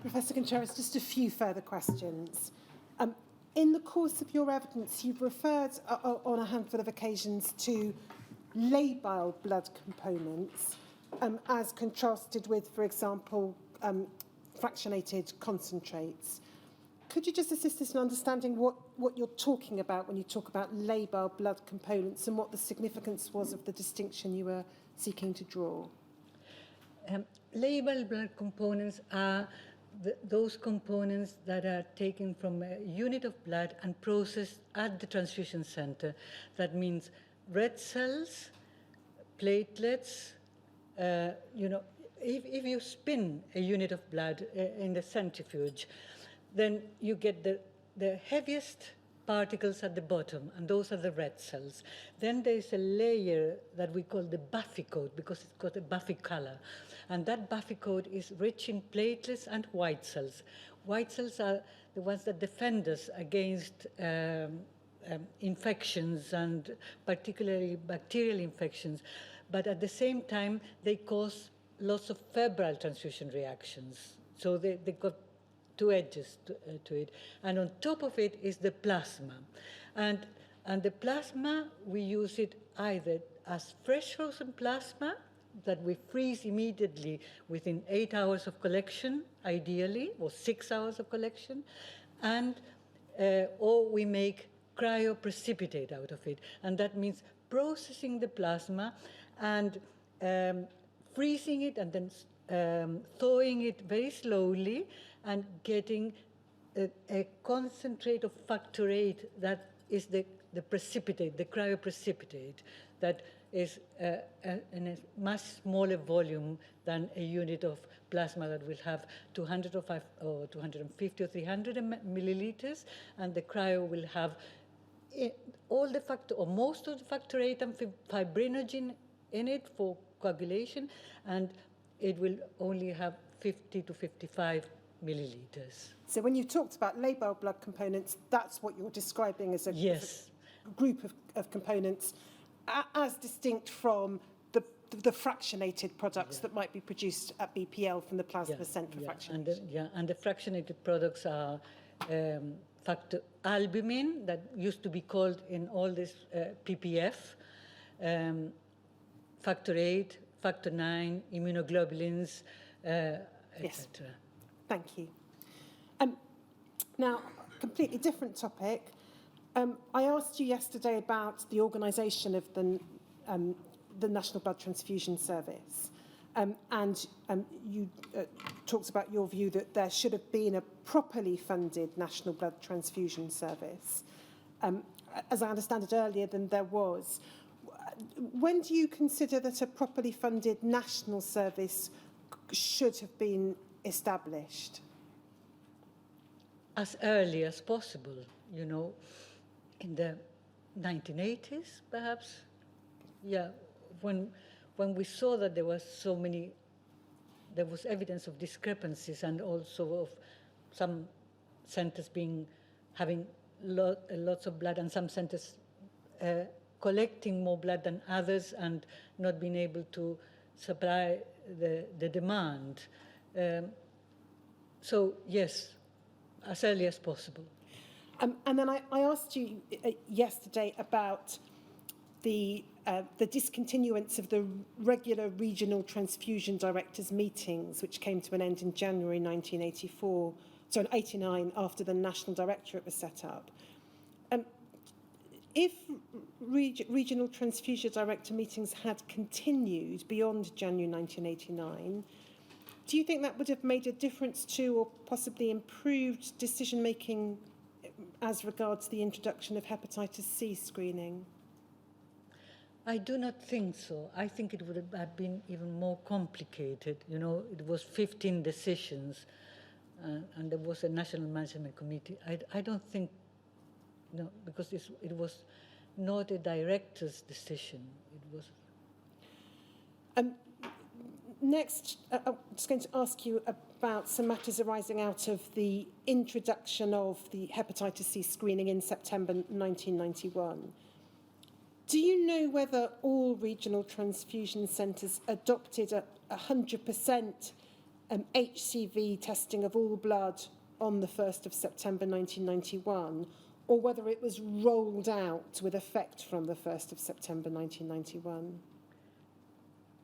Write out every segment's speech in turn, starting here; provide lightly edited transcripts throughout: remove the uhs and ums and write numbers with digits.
Professor Contreras, just a few further questions. In the course of your evidence, you've referred on a handful of occasions to labile blood components as contrasted with, for example, fractionated concentrates. Could you just assist us in understanding what you're talking about when you talk about labile blood components and what the significance was of the distinction you were seeking to draw? Labile blood components are those components that are taken from a unit of blood and processed at the transfusion center. That means red cells, platelets, if you spin a unit of blood in the centrifuge, then you get the heaviest particles at the bottom, and those are the red cells. Then there is a layer that we call the buffy coat because it's got a buffy color. And that buffy coat is rich in platelets and white cells. White cells are the ones that defend us against infections, and particularly bacterial infections. But at the same time, they cause lots of febrile transfusion reactions. So they got two edges to it. And on top of it is the plasma. And the plasma, we use it either as fresh frozen plasma that we freeze immediately within 8 hours of collection, ideally, or 6 hours of collection, and or we make cryoprecipitate out of it. And that means processing the plasma and freezing it and then thawing it very slowly and getting a concentrate of factor VIII that is the precipitate, the cryoprecipitate, that is in a much smaller volume than a unit of plasma that will have 205 or 250 or 300 milliliters, and the cryo will have all the factor, or most of the factor VIII and fibrinogen in it for coagulation, and it will only have 50 to 55 milliliters. So when you talked about labile blood components, that's what you're describing as a, yes. as a group of components as distinct from the fractionated products that might be produced at BPL from the plasma sent for fractionation. And the fractionated products are factor albumin, that used to be called in all this PPF, factor VIII, factor IX, immunoglobulins, etc. Thank you. Now, completely different topic. I asked you yesterday about the organisation of the National Blood Transfusion Service, and you talked about your view that there should have been a properly funded National Blood Transfusion Service. As I understand it earlier than there was. When do you consider that a properly funded national service should have been established? As early as possible, you know, in the 1980s, perhaps. Yeah, when we saw that there was evidence of discrepancies and also of some centers having lots of blood and some centers collecting more blood than others and not being able to supply the demand. So yes, as early as possible. And then I asked you yesterday about the discontinuance of the regular regional transfusion directors meetings, which came to an end in January 1989, after the National Directorate was set up. If regional transfusion director meetings had continued beyond January 1989, do you think that would have made a difference to or possibly improved decision-making as regards the introduction of hepatitis C screening? I do not think so. I think it would have been even more complicated. You know, it was 15 decisions, and there was a National Management Committee. I don't think, no, because it was not a director's decision. It was. Next, I'm just going to ask you about some matters arising out of the introduction of the hepatitis C screening in September 1991. Do you know whether all regional transfusion centres adopted a 100% HCV testing of all blood on the 1st of September 1991, or whether it was rolled out with effect from the 1st of September 1991.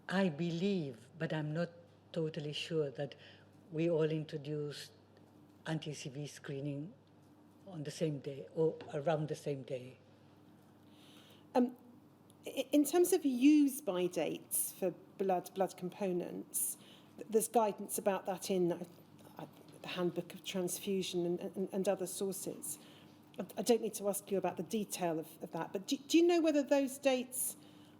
I believe, but I'm not totally sure, that we all introduced anti-CV screening on the same day or around the same day. In terms of use-by dates for blood components, there's guidance about that in the Handbook of Transfusion and other sources. I don't need to ask you about the detail of that, but do you know whether those dates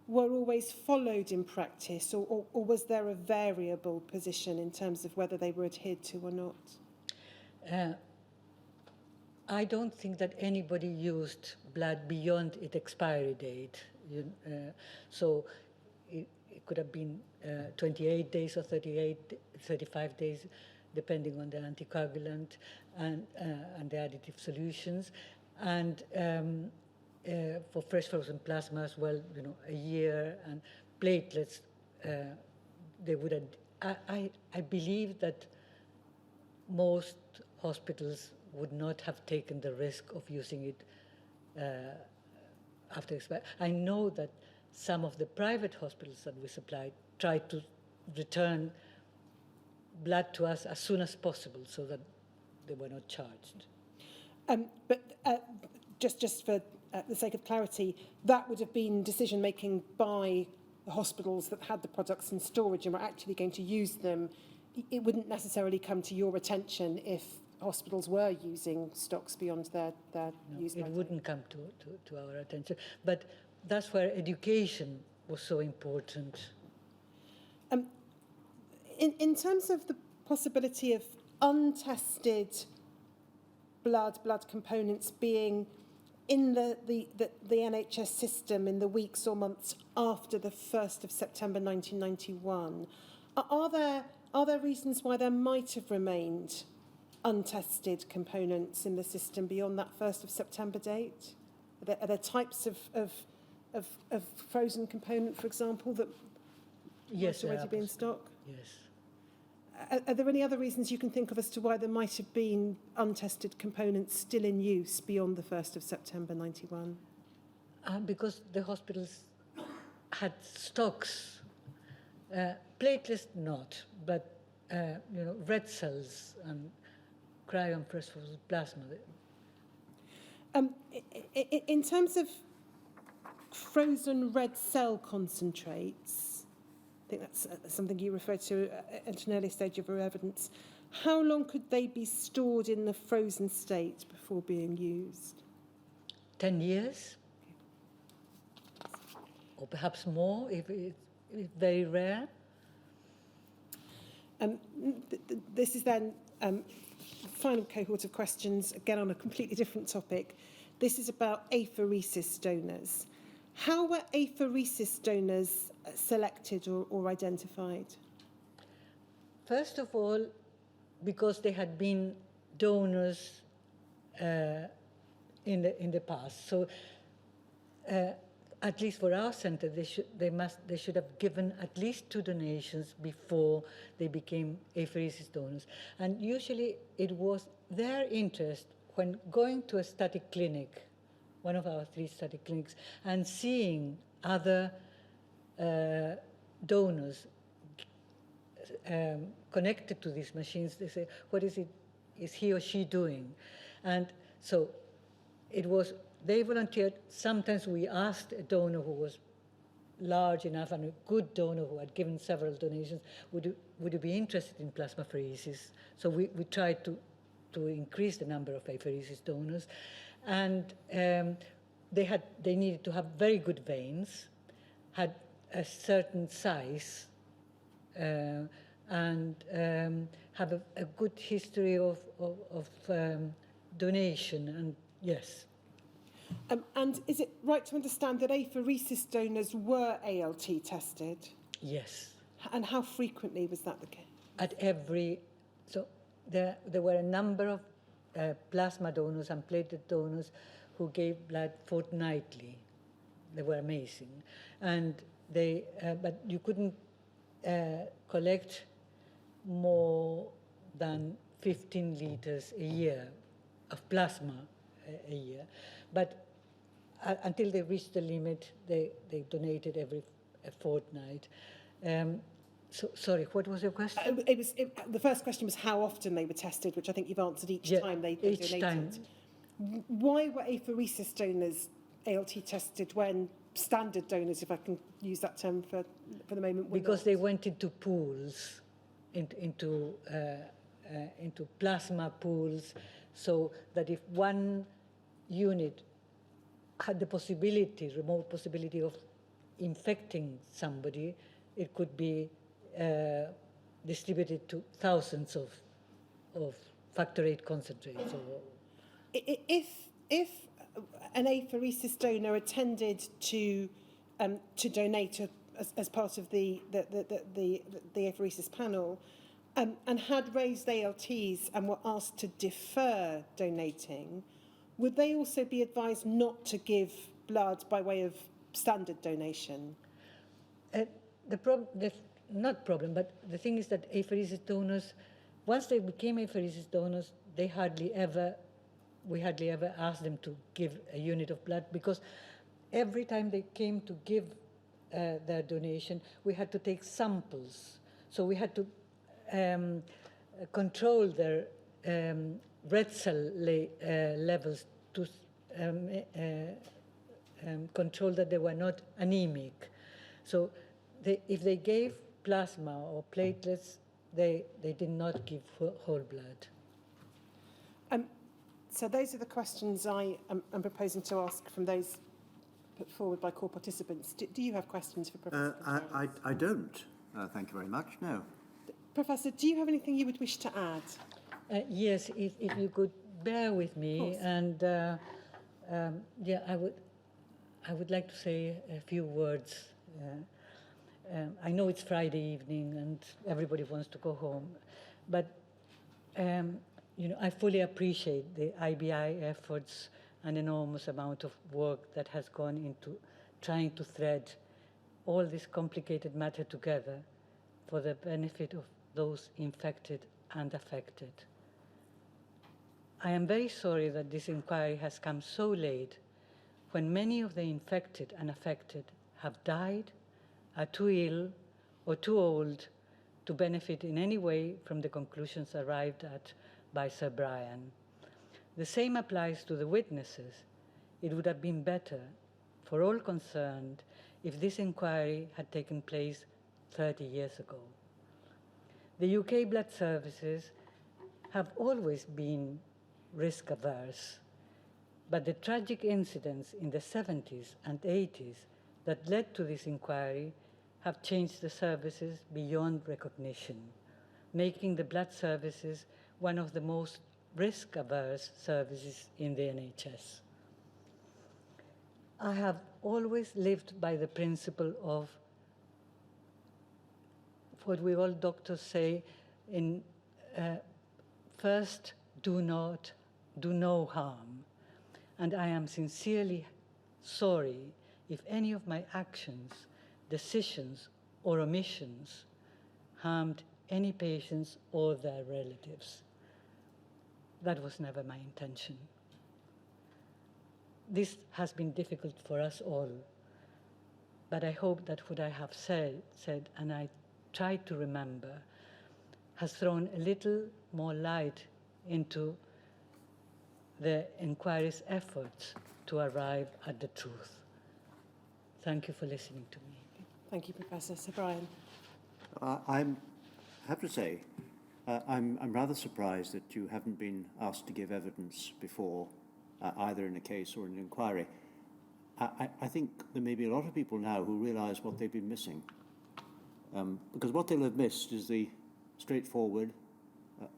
were always followed in practice, or was there a variable position in terms of whether they were adhered to or not? I don't think that anybody used blood beyond its expiry date. So it could have been 28 days or 35 days, depending on the anticoagulant and the additive solutions. And for fresh frozen plasma as well, a year, and platelets, they would have, I believe that most hospitals would not have taken the risk of using it after expiry. I know that some of the private hospitals that we supplied tried to return blood to us as soon as possible so that they were not charged. But just for the sake of clarity, that would have been decision-making by the hospitals that had the products in storage and were actually going to use them. It wouldn't necessarily come to your attention if hospitals were using stocks beyond their use. It wouldn't come to our attention. But that's where education was so important. In terms of the possibility of untested blood components being in the NHS system in the weeks or months after the 1st of September 1991, are there reasons why there might have remained untested components in the system beyond that 1st of September date? Are there types of frozen component, for example, that Yes, might already be in stock? Yes. Are there any other reasons you can think of as to why there might have been untested components still in use beyond the 1st of September 91? Because the hospitals had stocks, platelets not, but red cells and cryo fresh frozen plasma. In terms of frozen red cell concentrates, I think that's something you referred to at an early stage of your evidence. How long could they be stored in the frozen state before being used? 10 years, or perhaps more if it's very rare. This is then final cohort of questions, again on a completely different topic. This is about apheresis donors. How were apheresis donors selected or identified? First of all, because they had been donors in the past. So at least for our center, they should have given at least 2 donations before they became apheresis donors. And usually it was their interest when going to a study clinic, one of our 3 study clinics, and seeing other donors connected to these machines. They say, what is he or she doing? And so it was, they volunteered. Sometimes we asked a donor who was large enough and a good donor who had given several donations, would you be interested in plasmapheresis? So we tried to increase the number of apheresis donors. And they needed to have very good veins, had a certain size, and have a good history of donation, and yes. And is it right to understand that apheresis donors were ALT tested? Yes. And how frequently was that the case? So there were a number of plasma donors and platelet donors who gave blood fortnightly. They were amazing. And but you couldn't collect more than 15 liters a year of plasma a year. But until they reached the limit, they donated every fortnight. So, sorry, what was your question? The first question was how often they were tested, which I think you've answered each time they each donated. time. Why were apheresis donors ALT tested when standard donors, if I can use that term for the moment, were Because not? they went into pools, into plasma pools, so that if one unit had the possibility, remote possibility of infecting somebody, it could be distributed to thousands of factor VIII concentrates. If an apheresis donor attended to donate as part of the apheresis panel and had raised ALTs and were asked to defer donating, would they also be advised not to give blood by way of standard donation? Not problem, but the thing is that apheresis donors, once they became apheresis donors, we hardly ever asked them to give a unit of blood, because every time they came to give their donation, we had to take samples. So we had to control their red cell levels to control that they were not anemic. So if they gave plasma or platelets, they did not give whole blood. So those are the questions I am proposing to ask from those put forward by core participants. Do you have questions for Professor Contreras? I don't. Thank you very much. No. Professor, do you have anything you would wish to add? Yes, if you could bear with me, and yeah, I would like to say a few words. I know it's Friday evening and everybody wants to go home, but you know, I fully appreciate the IBI efforts and enormous amount of work that has gone into trying to thread all this complicated matter together for the benefit of those infected and affected. I am very sorry that this inquiry has come so late, when many of the infected and affected have died, are too ill or too old to benefit in any way from the conclusions arrived at by Sir Brian. The same applies to the witnesses. It would have been better for all concerned if this inquiry had taken place 30 years ago. The UK blood services have always been risk averse, but the tragic incidents in the 70s and 80s that led to this inquiry have changed the services beyond recognition, making the blood services one of the most risk-averse services in the NHS. I have always lived by the principle of what we all doctors say in first, do no harm. And I am sincerely sorry if any of my actions, decisions, or omissions harmed any patients or their relatives. That was never my intention. This has been difficult for us all, but I hope that what I have said, and I try to remember, has thrown a little more light into the inquiry's efforts to arrive at the truth. Thank you for listening to me. Thank you, Professor. Sir Brian. I have to say, I'm rather surprised that you haven't been asked to give evidence before, either in a case or an inquiry. I think there may be a lot of people now who realise what they've been missing. Because what they'll have missed is the straightforward,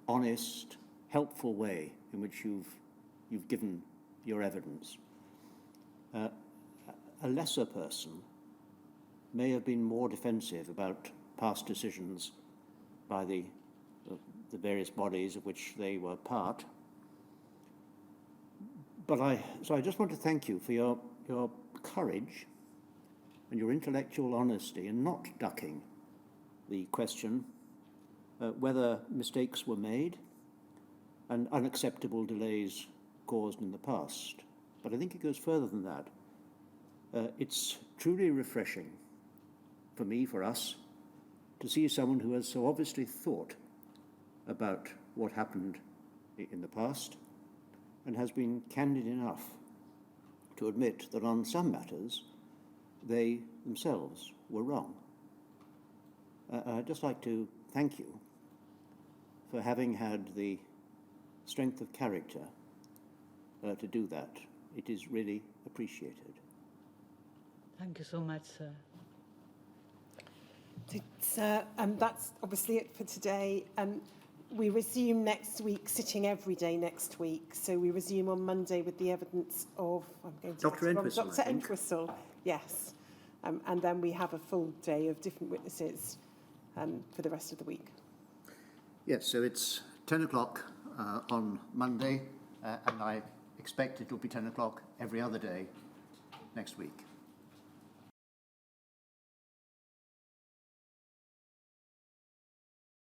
honest, helpful way in which you've given your evidence. A lesser person may have been more defensive about past decisions by the various bodies of which they were part. So I just want to thank you for your courage and your intellectual honesty in not ducking the question whether mistakes were made and unacceptable delays caused in the past. But I think it goes further than that. It's truly refreshing for me, for us, to see someone who has so obviously thought about what happened in the past and has been candid enough to admit that on some matters they themselves were wrong. I'd just like to thank you for having had the strength of character to do that. It is really appreciated. Thank you so much, sir. That's obviously it for today. We resume next week, sitting every day next week. So we resume on Monday with the evidence of Dr. Entwistle. Dr. Entwistle, yes. And then we have a full day of different witnesses for the rest of the week. Yes, so it's 10 o'clock on Monday, and I expect it will be 10 o'clock every other day next week.